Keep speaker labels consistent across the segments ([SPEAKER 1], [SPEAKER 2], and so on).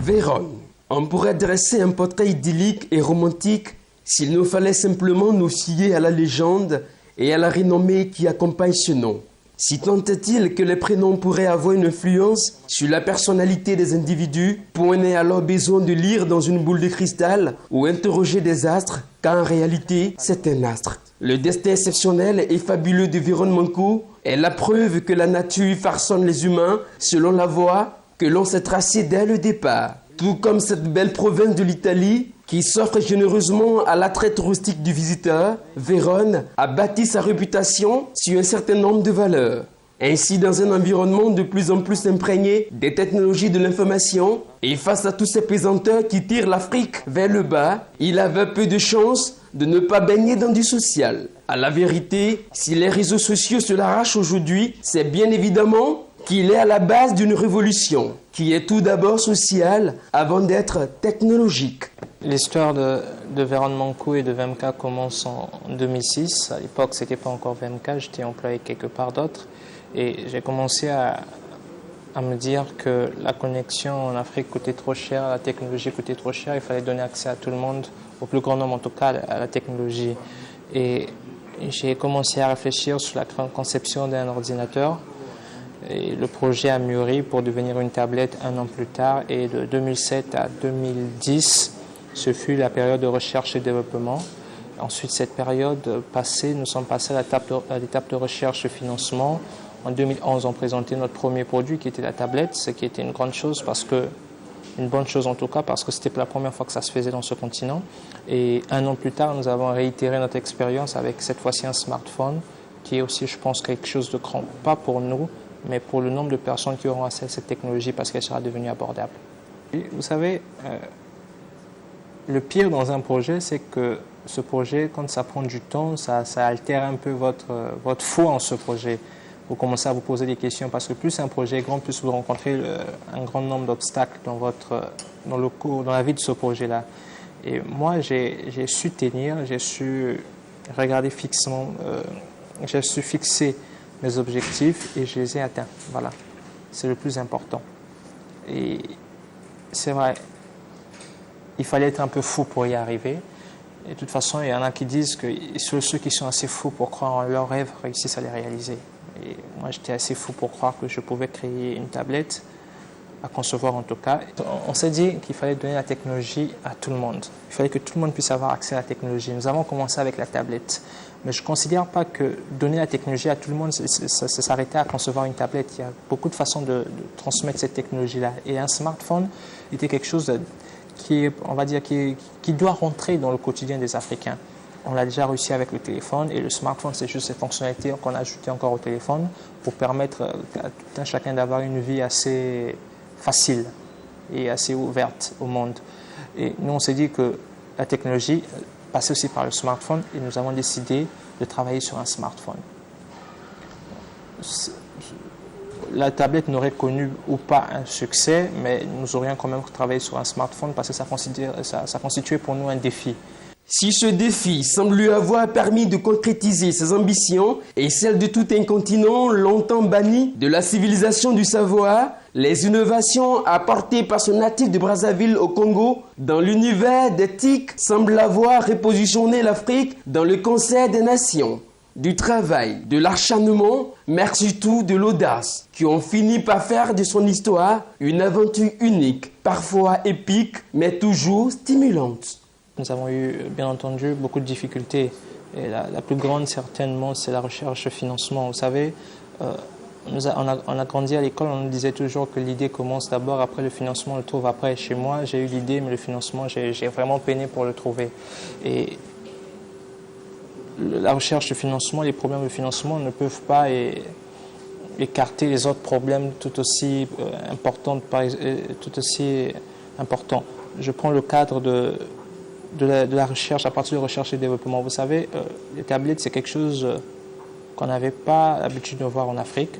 [SPEAKER 1] Vérone. On pourrait dresser un portrait idyllique et romantique s'il nous fallait simplement nous fier à la légende et à la renommée qui accompagne ce nom. Si tant est-il que les prénoms pourraient avoir une influence sur la personnalité des individus, point n'est alors besoin de lire dans une boule de cristal ou interroger des astres, car en réalité, c'est un astre. Le destin exceptionnel et fabuleux de Vérone Mancourt est la preuve que la nature farçonne les humains selon la voie que l'on s'est tracée dès le départ. Tout comme cette belle province de l'Italie qui s'offre généreusement à l'attrait touristique du visiteur, Vérone a bâti sa réputation sur un certain nombre de valeurs. Ainsi, dans un environnement de plus en plus imprégné des technologies de l'information et face à tous ces pesanteurs qui tirent l'Afrique vers le bas, il avait peu de chances de ne pas baigner dans du social. À la vérité, si les réseaux sociaux se l'arrachent aujourd'hui, c'est bien évidemment qu'il est à la base d'une révolution qui est tout d'abord sociale avant d'être technologique.
[SPEAKER 2] L'histoire de Vérone Mancourt et de VMK commence en 2006. À l'époque, ce n'était pas encore VMK, j'étais employé quelque part d'autre. Et j'ai commencé à me dire que la connexion en Afrique coûtait trop cher, la technologie coûtait trop cher, il fallait donner accès à tout le monde, au plus grand nombre en tout cas, à la technologie. Et j'ai commencé à réfléchir sur la conception d'un ordinateur. Et le projet a mûri pour devenir une tablette un an plus tard. Et de 2007 à 2010, ce fut la période de recherche et développement. Ensuite, cette période passée, nous sommes passés à l'étape de recherche et financement. En 2011, on présentait notre premier produit qui était la tablette, ce qui était une grande chose une bonne chose en tout cas, parce que c'était la première fois que ça se faisait dans ce continent. Et un an plus tard, nous avons réitéré notre expérience avec cette fois-ci un smartphone, qui est aussi, je pense, quelque chose de grand, pas pour nous, mais pour le nombre de personnes qui auront accès à cette technologie parce qu'elle sera devenue abordable. Et vous savez, le pire dans un projet, c'est que ce projet, quand ça prend du temps, ça altère un peu votre foi en ce projet. Vous commencez à vous poser des questions parce que plus un projet est grand, plus vous rencontrez un grand nombre d'obstacles dans la vie de ce projet-là. Et moi, j'ai su tenir, j'ai su regarder fixement, j'ai su fixer mes objectifs et je les ai atteints. Voilà, c'est le plus important. Et c'est vrai, il fallait être un peu fou pour y arriver. Et de toute façon, il y en a qui disent que ceux qui sont assez fous pour croire en leurs rêves réussissent à les réaliser. Et moi, j'étais assez fou pour croire que je pouvais créer une tablette, à concevoir en tout cas. On s'est dit qu'il fallait donner la technologie à tout le monde. Il fallait que tout le monde puisse avoir accès à la technologie. Nous avons commencé avec la tablette. Mais je ne considère pas que donner la technologie à tout le monde, ça s'arrêtait à concevoir une tablette. Il y a beaucoup de façons de transmettre cette technologie-là. Et un smartphone était quelque chose qui doit rentrer dans le quotidien des Africains. On l'a déjà réussi avec le téléphone et le smartphone, c'est juste ces fonctionnalités qu'on a ajoutées encore au téléphone pour permettre à tout un chacun d'avoir une vie assez facile et assez ouverte au monde. Et nous, on s'est dit que la technologie passait aussi par le smartphone et nous avons décidé de travailler sur un smartphone. La tablette n'aurait connu ou pas un succès, mais nous aurions quand même travaillé sur un smartphone parce que ça constituait pour nous un défi.
[SPEAKER 1] Si ce défi semble lui avoir permis de concrétiser ses ambitions et celles de tout un continent longtemps banni de la civilisation du savoir, les innovations apportées par ce natif de Brazzaville au Congo dans l'univers des TIC semblent avoir repositionné l'Afrique dans le concert des nations. Du travail, de l'acharnement, mais surtout de l'audace, qui ont fini par faire de son histoire une aventure unique, parfois épique, mais toujours stimulante.
[SPEAKER 2] Nous avons eu, bien entendu, beaucoup de difficultés. Et la plus grande, certainement, c'est la recherche financement. Vous savez, on a grandi à l'école, on nous disait toujours que l'idée commence d'abord, après le financement, on le trouve après. Chez moi, j'ai eu l'idée, mais le financement, j'ai vraiment peiné pour le trouver. Et la recherche de financement, les problèmes de financement ne peuvent pas écarter les autres problèmes tout aussi importants. Je prends le cadre de la recherche, à partir de recherche et développement. Vous savez, les tablettes, c'est quelque chose qu'on n'avait pas l'habitude de voir en Afrique.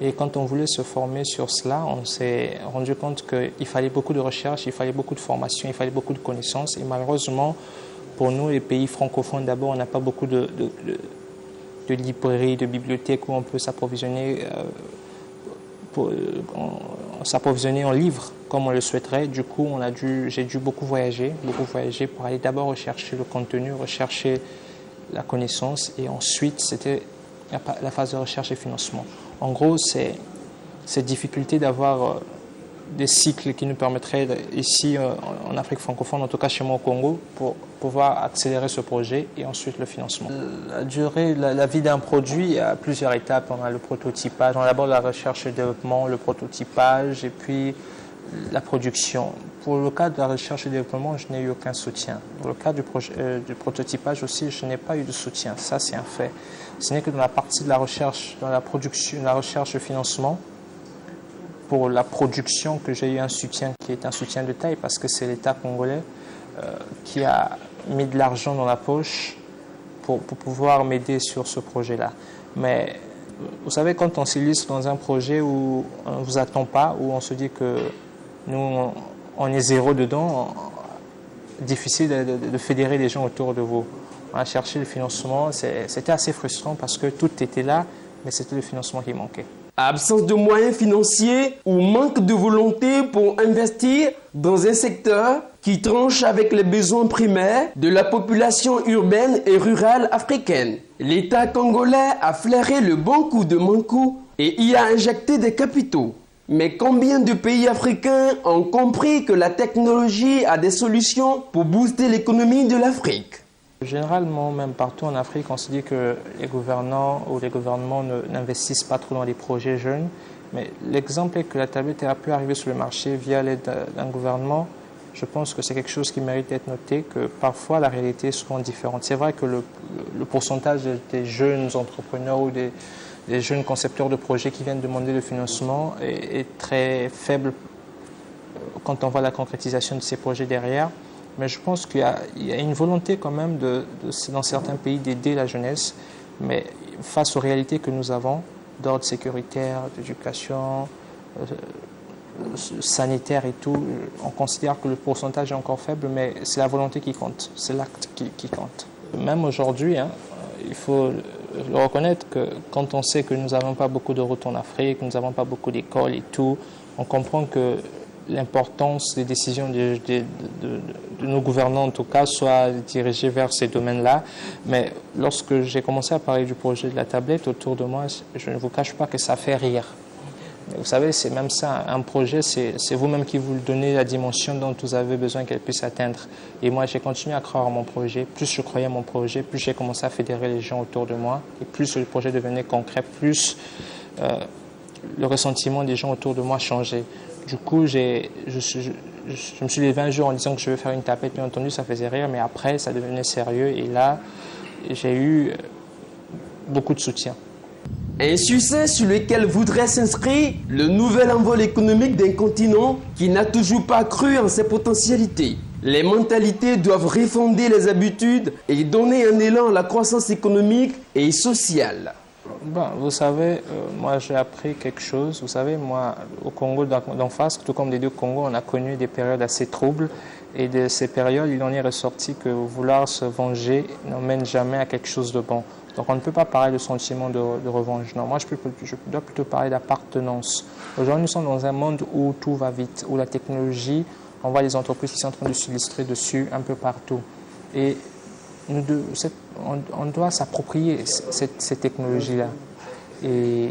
[SPEAKER 2] Et quand on voulait se former sur cela, on s'est rendu compte qu'il fallait beaucoup de recherche, il fallait beaucoup de formation, il fallait beaucoup de connaissances. Et malheureusement, pour nous, les pays francophones, d'abord, on n'a pas beaucoup de librairies, de bibliothèques où on peut s'approvisionner en livres comme on le souhaiterait. Du coup, j'ai dû beaucoup voyager pour aller d'abord rechercher le contenu, rechercher la connaissance, et ensuite c'était la phase de recherche et financement. En gros, c'est cette difficulté d'avoir des cycles qui nous permettraient ici en Afrique francophone, en tout cas chez moi au Congo, pour pouvoir accélérer ce projet et ensuite le financement. La vie d'un produit, il y a plusieurs étapes. On a le prototypage, on a d'abord la recherche et le développement, le prototypage et puis la production. Pour le cas de la recherche et du développement, je n'ai eu aucun soutien. Pour le cas du prototypage aussi, je n'ai pas eu de soutien. Ça, c'est un fait. Ce n'est que dans la partie de la recherche, dans la production, la recherche et financement, pour la production que j'ai eu un soutien qui est un soutien de taille, parce que c'est l'État congolais qui a mis de l'argent dans la poche pour pouvoir m'aider sur ce projet-là. Mais vous savez, quand on s'illustre dans un projet où on ne vous attend pas, où on se dit que nous, on est zéro dedans, difficile de fédérer les gens autour de vous. On a cherché le financement, c'était assez frustrant parce que tout était là, mais c'était le financement qui manquait.
[SPEAKER 1] Absence de moyens financiers ou manque de volonté pour investir dans un secteur qui tranche avec les besoins primaires de la population urbaine et rurale africaine. L'État congolais a flairé le bon coup de Mankou et y a injecté des capitaux. Mais combien de pays africains ont compris que la technologie a des solutions pour booster l'économie de l'Afrique?
[SPEAKER 2] Généralement, même partout en Afrique, on se dit que les gouvernants ou les gouvernements n'investissent pas trop dans les projets jeunes. Mais l'exemple est que la tablette a pu arriver sur le marché via l'aide d'un gouvernement. Je pense que c'est quelque chose qui mérite d'être noté, que parfois la réalité est souvent différente. C'est vrai que le pourcentage des jeunes entrepreneurs ou des jeunes concepteurs de projets qui viennent demander le financement est très faible quand on voit la concrétisation de ces projets derrière. Mais je pense qu'il y a une volonté quand même dans certains pays d'aider la jeunesse, mais face aux réalités que nous avons, d'ordre sécuritaire, d'éducation, sanitaire et tout, on considère que le pourcentage est encore faible, mais c'est la volonté qui compte, c'est l'acte qui compte. Même aujourd'hui, il faut le reconnaître que quand on sait que nous n'avons pas beaucoup de routes en Afrique, que nous n'avons pas beaucoup d'écoles et tout, on comprend que l'importance des décisions de nos gouvernants, en tout cas, soit dirigée vers ces domaines-là. Mais lorsque j'ai commencé à parler du projet de la tablette autour de moi, je ne vous cache pas que ça fait rire. Mais vous savez, c'est même ça, un projet, c'est vous-même qui vous le donnez la dimension dont vous avez besoin qu'elle puisse atteindre. Et moi, j'ai continué à croire à mon projet. Plus je croyais à mon projet, plus j'ai commencé à fédérer les gens autour de moi. Et plus le projet devenait concret, plus le ressentiment des gens autour de moi changeait. Du coup, je me suis levé un jour en disant que je vais faire une tablette. Bien entendu, ça faisait rire, mais après, ça devenait sérieux. Et là, j'ai eu beaucoup de soutien.
[SPEAKER 1] Un succès sur lequel voudrait s'inscrire le nouvel envol économique d'un continent qui n'a toujours pas cru en ses potentialités. Les mentalités doivent refonder les habitudes et donner un élan à la croissance économique et sociale.
[SPEAKER 2] Vous savez, moi j'ai appris quelque chose. Vous savez, moi au Congo d'en face, tout comme les deux Congos, on a connu des périodes assez troubles. Et de ces périodes, il en est ressorti que vouloir se venger n'emmène jamais à quelque chose de bon. Donc on ne peut pas parler de sentiment de revanche. Non, moi je dois plutôt parler d'appartenance. Aujourd'hui, nous sommes dans un monde où tout va vite, où la technologie, on voit les entreprises qui sont en train de s'illustrer dessus un peu partout. Et on doit s'approprier ces technologies-là. Et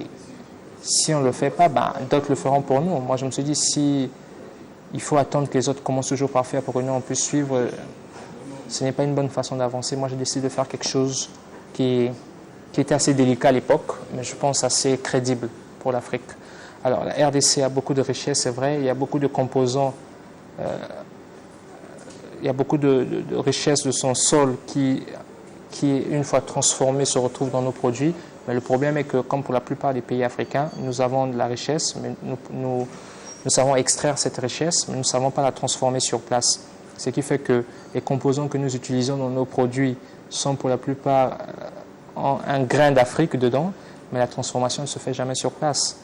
[SPEAKER 2] si on ne le fait pas, d'autres le feront pour nous. Moi, je me suis dit, si il faut attendre que les autres commencent toujours par faire pour que nous, on puisse suivre, ce n'est pas une bonne façon d'avancer. Moi, j'ai décidé de faire quelque chose qui était assez délicat à l'époque, mais je pense assez crédible pour l'Afrique. Alors, la RDC a beaucoup de richesses, c'est vrai. Il y a beaucoup de composants. Il y a beaucoup de richesses de son sol qui, une fois transformé, se retrouvent dans nos produits. Mais le problème est que, comme pour la plupart des pays africains, nous avons de la richesse, mais nous savons extraire cette richesse, mais nous ne savons pas la transformer sur place. Ce qui fait que les composants que nous utilisons dans nos produits sont pour la plupart un grain d'Afrique dedans, mais la transformation ne se fait jamais sur place.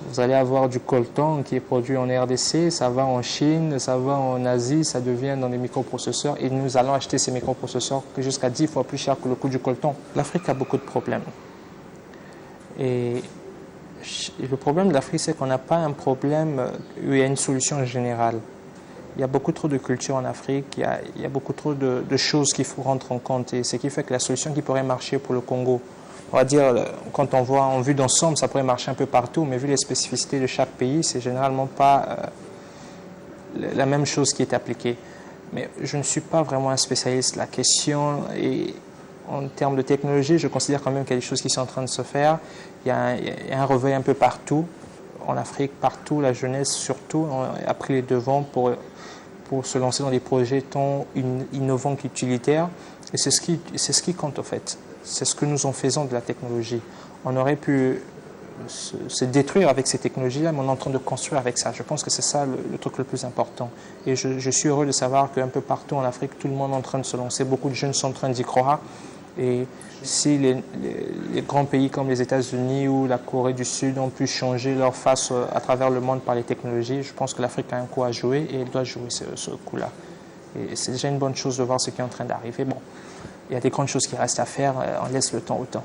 [SPEAKER 2] Vous allez avoir du coltan qui est produit en RDC, ça va en Chine, ça va en Asie, ça devient dans des microprocesseurs et nous allons acheter ces microprocesseurs jusqu'à 10 fois plus cher que le coût du coltan. L'Afrique a beaucoup de problèmes. Et Le problème de l'Afrique, c'est qu'on n'a pas un problème où il y a une solution générale. Il y a beaucoup trop de culture en Afrique, il y a beaucoup trop de choses qu'il faut rendre en compte. Et ce qui fait que la solution qui pourrait marcher pour le Congo, on va dire, quand on voit en vue d'ensemble, ça pourrait marcher un peu partout, mais vu les spécificités de chaque pays, c'est généralement pas la même chose qui est appliquée. Mais je ne suis pas vraiment un spécialiste. La question est, en termes de technologie, je considère quand même qu'il y a des choses qui sont en train de se faire. Il y a un réveil un peu partout, en Afrique, partout, la jeunesse surtout a pris les devants pour se lancer dans des projets tant innovants qu'utilitaires. Et c'est ce qui compte en fait. C'est ce que nous en faisons de la technologie. On aurait pu se détruire avec ces technologies-là, mais on est en train de construire avec ça. Je pense que c'est ça le truc le plus important. Et je suis heureux de savoir qu'un peu partout en Afrique, tout le monde est en train de se lancer. Beaucoup de jeunes sont en train d'y croire. Et si les grands pays comme les États-Unis ou la Corée du Sud ont pu changer leur face à travers le monde par les technologies, je pense que l'Afrique a un coup à jouer et elle doit jouer ce coup-là. Et c'est déjà une bonne chose de voir ce qui est en train d'arriver. Bon, il y a des grandes choses qui restent à faire, on laisse le temps au temps.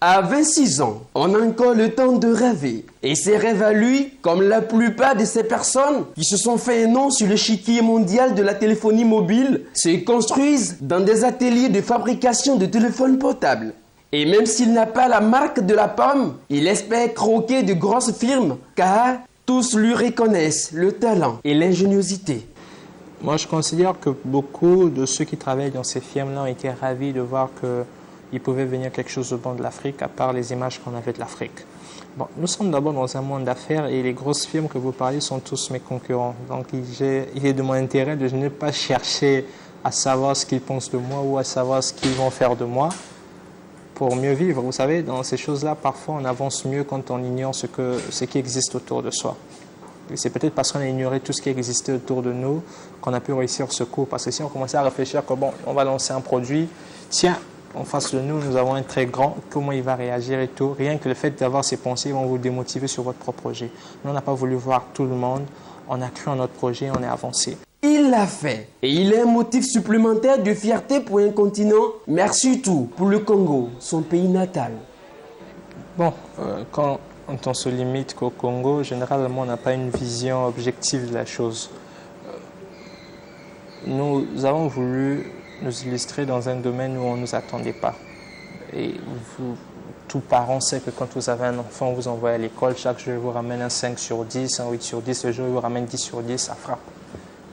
[SPEAKER 1] À 26 ans, on a encore le temps de rêver. Et ses rêves à lui, comme la plupart de ces personnes qui se sont fait un nom sur l'échiquier mondial de la téléphonie mobile, se construisent dans des ateliers de fabrication de téléphones portables. Et même s'il n'a pas la marque de la pomme, il espère croquer de grosses firmes, car tous lui reconnaissent le talent et l'ingéniosité.
[SPEAKER 2] Moi, je considère que beaucoup de ceux qui travaillent dans ces firmes-là ont été ravis de voir qu'il pouvait venir quelque chose de bon de l'Afrique, à part les images qu'on avait de l'Afrique. Bon, nous sommes d'abord dans un monde d'affaires et les grosses firmes que vous parlez sont tous mes concurrents. Donc, il est de mon intérêt de ne pas chercher à savoir ce qu'ils pensent de moi ou à savoir ce qu'ils vont faire de moi pour mieux vivre. Vous savez, dans ces choses-là, parfois, on avance mieux quand on ignore ce qui existe autour de soi. Et c'est peut-être parce qu'on a ignoré tout ce qui existait autour de nous qu'on a pu réussir ce coup. Parce que si on commençait à réfléchir que, bon, on va lancer un produit, tiens, en face de nous, nous avons un très grand, comment il va réagir et tout. Rien que le fait d'avoir ces pensées vont vous démotiver sur votre propre projet. Nous, on n'a pas voulu voir tout le monde, on a cru en notre projet, on est avancé.
[SPEAKER 1] Il l'a fait et il est un motif supplémentaire de fierté pour un continent, mais surtout pour le Congo, son pays natal.
[SPEAKER 2] Bon, quand on se limite qu'au Congo, généralement, on n'a pas une vision objective de la chose. Nous avons voulu nous illustrer dans un domaine où on ne nous attendait pas. Et tout parent sait que quand vous avez un enfant, vous envoyez à l'école, chaque jour il vous ramène un 5 sur 10, un 8 sur 10, le jour il vous ramène 10 sur 10, ça frappe.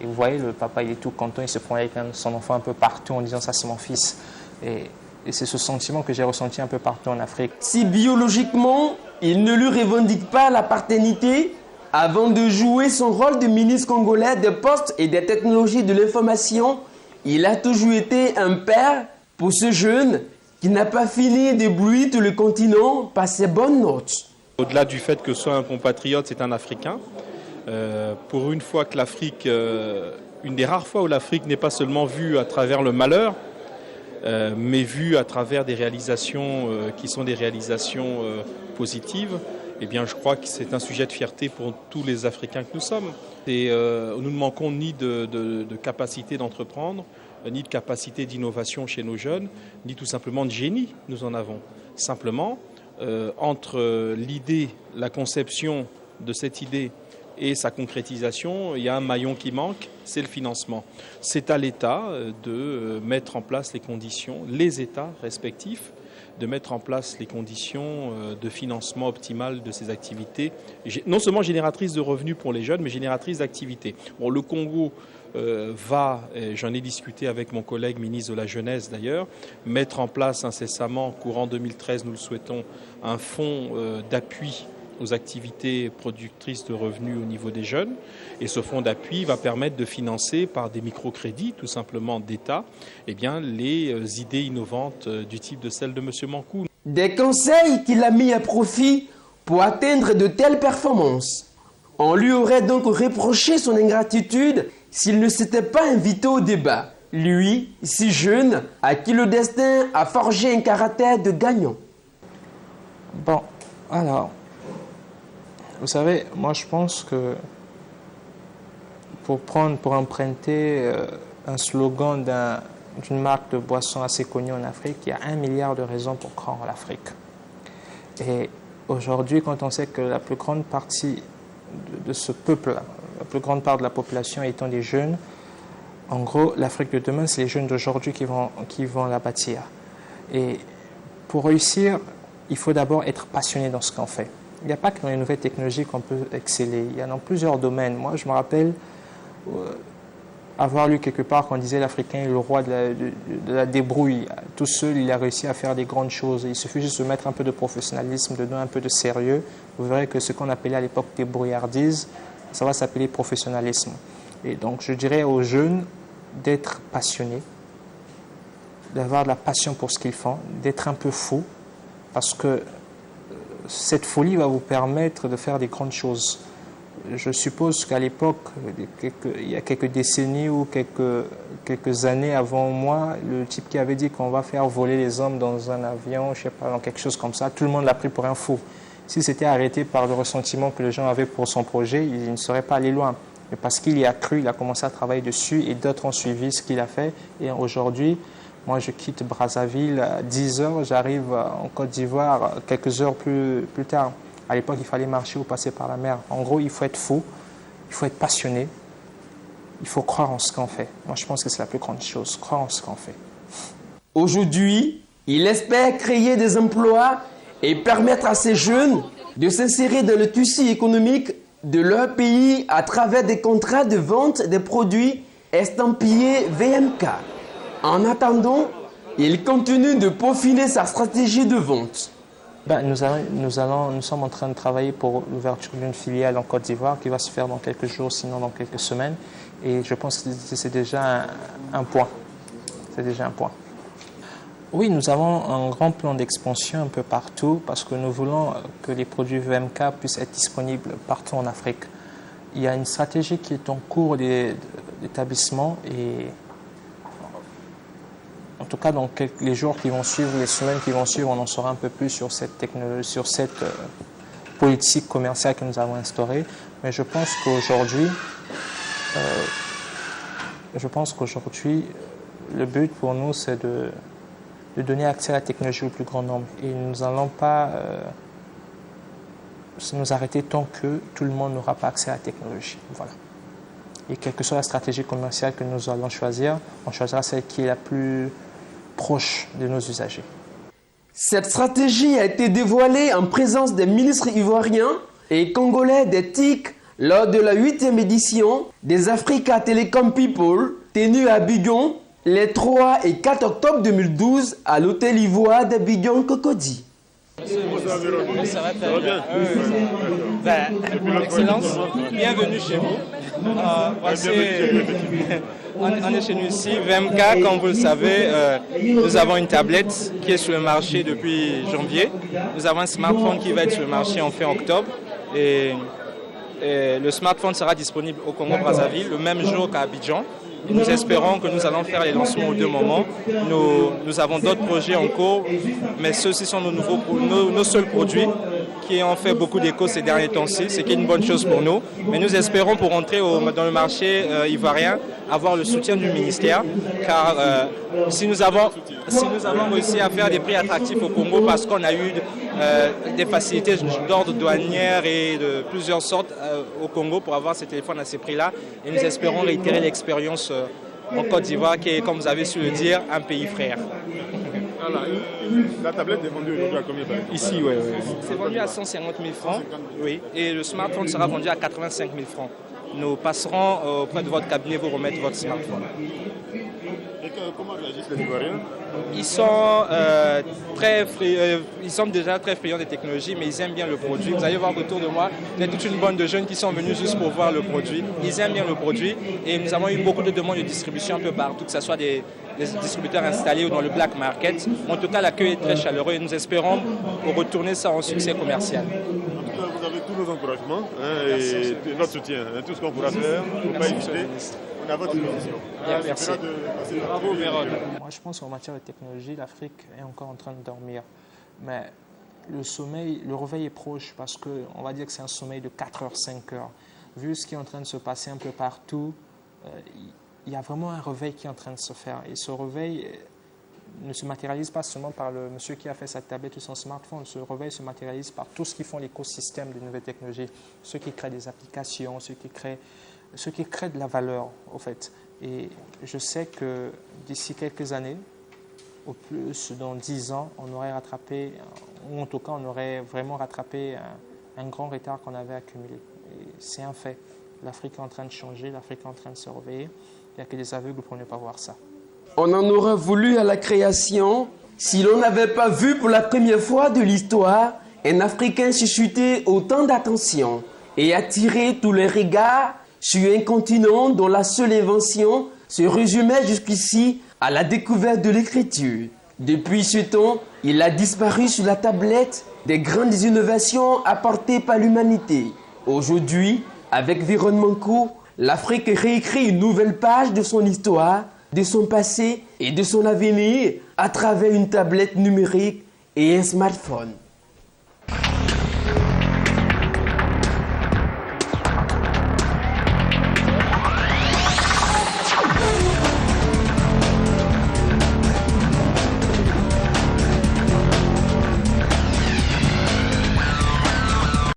[SPEAKER 2] Et vous voyez, le papa il est tout content, il se prend avec son enfant un peu partout en disant ça c'est mon fils. Et c'est ce sentiment que j'ai ressenti un peu partout en Afrique.
[SPEAKER 1] Si biologiquement, il ne lui revendique pas la paternité, avant de jouer son rôle de ministre congolais des Postes et des technologies de l'information, il a toujours été un père pour ce jeune qui n'a pas fini d'éblouir tout le continent par ses bonnes notes.
[SPEAKER 3] Au-delà du fait que ce soit un compatriote, c'est un Africain. Pour une fois que l'Afrique, une des rares fois où l'Afrique n'est pas seulement vue à travers le malheur, mais vue à travers des réalisations qui sont des réalisations positives, eh bien, je crois que c'est un sujet de fierté pour tous les Africains que nous sommes. Et nous ne manquons ni de capacité d'entreprendre, ni de capacité d'innovation chez nos jeunes, ni tout simplement de génie, nous en avons. Simplement, entre l'idée, la conception de cette idée et sa concrétisation, il y a un maillon qui manque, c'est le financement. C'est à l'État de mettre en place les conditions, les États respectifs, de mettre en place les conditions de financement optimal de ces activités, non seulement génératrices de revenus pour les jeunes, mais génératrices d'activités. Bon, le Congo j'en ai discuté avec mon collègue ministre de la Jeunesse d'ailleurs, mettre en place incessamment, courant 2013, nous le souhaitons, un fonds d'appui aux activités productrices de revenus au niveau des jeunes. Et ce fonds d'appui va permettre de financer par des microcrédits, tout simplement d'État, eh bien, les idées innovantes du type de celle de M. Mankou.
[SPEAKER 1] Des conseils qu'il a mis à profit pour atteindre de telles performances. On lui aurait donc reproché son ingratitude s'il ne s'était pas invité au débat. Lui, si jeune, à qui le destin a forgé un caractère de gagnant.
[SPEAKER 2] Bon, alors, vous savez, moi je pense que pour emprunter un slogan d'une marque de boisson assez connue en Afrique, il y a 1 milliard de raisons pour croire en l'Afrique. Et Aujourd'hui, quand on sait que la plus grande partie de ce peuple, la plus grande part de la population étant des jeunes, en gros, l'Afrique de demain, c'est les jeunes d'aujourd'hui qui vont la bâtir. Et pour réussir, il faut d'abord être passionné dans ce qu'on fait. Il n'y a pas que dans les nouvelles technologies qu'on peut exceller. Il y a dans plusieurs domaines. Moi, je me rappelle avoir lu quelque part qu'on disait l'Africain est le roi de la débrouille. Tout seul, il a réussi à faire des grandes choses. Il suffit juste de mettre un peu de professionnalisme dedans, un peu de sérieux. Vous verrez que ce qu'on appelait à l'époque débrouillardise, ça va s'appeler professionnalisme. Et donc, je dirais aux jeunes d'être passionnés, d'avoir de la passion pour ce qu'ils font, d'être un peu fou, parce que cette folie va vous permettre de faire des grandes choses. Je suppose qu'à l'époque, il y a quelques décennies ou quelques années avant moi, le type qui avait dit qu'on va faire voler les hommes dans un avion, je sais pas, dans quelque chose comme ça, tout le monde l'a pris pour un fou. S'il s'était arrêté par le ressentiment que les gens avaient pour son projet, il ne serait pas allé loin. Mais parce qu'il y a cru, il a commencé à travailler dessus et d'autres ont suivi ce qu'il a fait. Et aujourd'hui, moi, je quitte Brazzaville à 10 heures, j'arrive en Côte d'Ivoire quelques heures plus tard. À l'époque, il fallait marcher ou passer par la mer. En gros, il faut être fou, il faut être passionné, il faut croire en ce qu'on fait. Moi, je pense que c'est la plus grande chose, croire en ce qu'on fait.
[SPEAKER 1] Aujourd'hui, il espère créer des emplois et permettre à ces jeunes de s'insérer dans le tissu économique de leur pays à travers des contrats de vente des produits estampillés VMK. En attendant, il continue de peaufiner sa stratégie de vente.
[SPEAKER 2] Nous sommes en train de travailler pour l'ouverture d'une filiale en Côte d'Ivoire qui va se faire dans quelques jours, sinon dans quelques semaines. Et je pense que c'est déjà un point. C'est déjà un point. Oui, nous avons un grand plan d'expansion un peu partout parce que nous voulons que les produits VMK puissent être disponibles partout en Afrique. Il y a une stratégie qui est en cours d'établissement et en tout cas, dans les jours qui vont suivre, les semaines qui vont suivre, on en saura un peu plus sur cette technologie, sur cette politique commerciale que nous avons instaurée. Mais je pense qu'aujourd'hui, le but pour nous, c'est de donner accès à la technologie au plus grand nombre. Et nous n'allons pas nous arrêter tant que tout le monde n'aura pas accès à la technologie. Voilà. Et quelle que soit la stratégie commerciale que nous allons choisir, on choisira celle qui est la plus proche de nos usagers.
[SPEAKER 1] Cette stratégie a été dévoilée en présence des ministres ivoiriens et congolais des TIC lors de la 8e édition des Africa Telecom People tenue à Abidjan les 3 et 4 octobre 2012 à l'hôtel Ivoire d'Abidjan Cocody.
[SPEAKER 4] Ça va très bien. Excellence, bienvenue chez vous. On est chez nous ici, VMK, comme vous le savez, nous avons une tablette qui est sur le marché depuis janvier. Nous avons un smartphone qui va être sur le marché en fin octobre. Et le smartphone sera disponible au Congo-Brazzaville le même jour qu'à Abidjan. Et nous espérons que nous allons faire les lancements aux deux moments. Nous avons d'autres projets en cours, mais ceux-ci sont nos seuls produits qui ont fait beaucoup d'écho ces derniers temps-ci, ce qui est une bonne chose pour nous. Mais nous espérons pour entrer dans le marché ivoirien avoir le soutien du ministère, car si nous avons réussi à faire des prix attractifs au Congo parce qu'on a eu des facilités d'ordre douanière et de plusieurs sortes au Congo pour avoir ces téléphones à ces prix-là, et nous espérons réitérer l'expérience en Côte d'Ivoire qui est, comme vous avez su le dire, un pays frère.
[SPEAKER 5] Alors, la tablette est vendue aujourd'hui à combien?
[SPEAKER 4] Ici, oui. C'est vendu à 150 000 francs, oui, et le smartphone sera vendu à 85 000 francs. Nous passerons auprès de votre cabinet vous remettre votre smartphone.
[SPEAKER 5] Et comment réagissent les Ivoiriens?
[SPEAKER 4] Ils sont déjà très friands des technologies, mais ils aiment bien le produit. Vous allez voir autour de moi, il y a toute une bande de jeunes qui sont venus juste pour voir le produit. Ils aiment bien le produit et nous avons eu beaucoup de demandes de distribution un peu partout, que ce soit des distributeurs installés ou dans le black market. En tout cas, l'accueil est très chaleureux et nous espérons retourner ça en succès commercial.
[SPEAKER 5] Vous avez tous nos encouragements et notre soutien. Tout ce qu'on pourra faire, il ne faut pas hésiter. On est à votre disposition.
[SPEAKER 4] Merci.
[SPEAKER 2] Bravo, Véron. Moi, je pense qu'en matière de technologie, l'Afrique est encore en train de dormir. Mais le réveil est proche parce qu'on va dire que c'est un sommeil de 4 heures, 5 heures. Vu ce qui est en train de se passer un peu partout, il y a vraiment un réveil qui est en train de se faire. Et ce réveil ne se matérialise pas seulement par le monsieur qui a fait sa tablette ou son smartphone. Ce réveil se matérialise par tout ce qui font l'écosystème des nouvelles technologies, ceux qui créent des applications, ceux qui créent de la valeur, au fait. Et je sais que d'ici quelques années, au plus dans 10 ans, on aurait rattrapé, ou en tout cas on aurait vraiment rattrapé un grand retard qu'on avait accumulé. Et c'est un fait. L'Afrique est en train de changer, l'Afrique est en train de se réveiller. Il n'y a que des aveugles pour ne pas voir ça.
[SPEAKER 1] On en aurait voulu à la création si l'on n'avait pas vu pour la première fois de l'histoire un Africain susciter autant d'attention et attirer tous les regards sur un continent dont la seule invention se résumait jusqu'ici à la découverte de l'écriture. Depuis ce temps, il a disparu sur la tablette des grandes innovations apportées par l'humanité. Aujourd'hui, avec Vironnement-Co, l'Afrique réécrit une nouvelle page de son histoire, de son passé et de son avenir à travers une tablette numérique et un smartphone.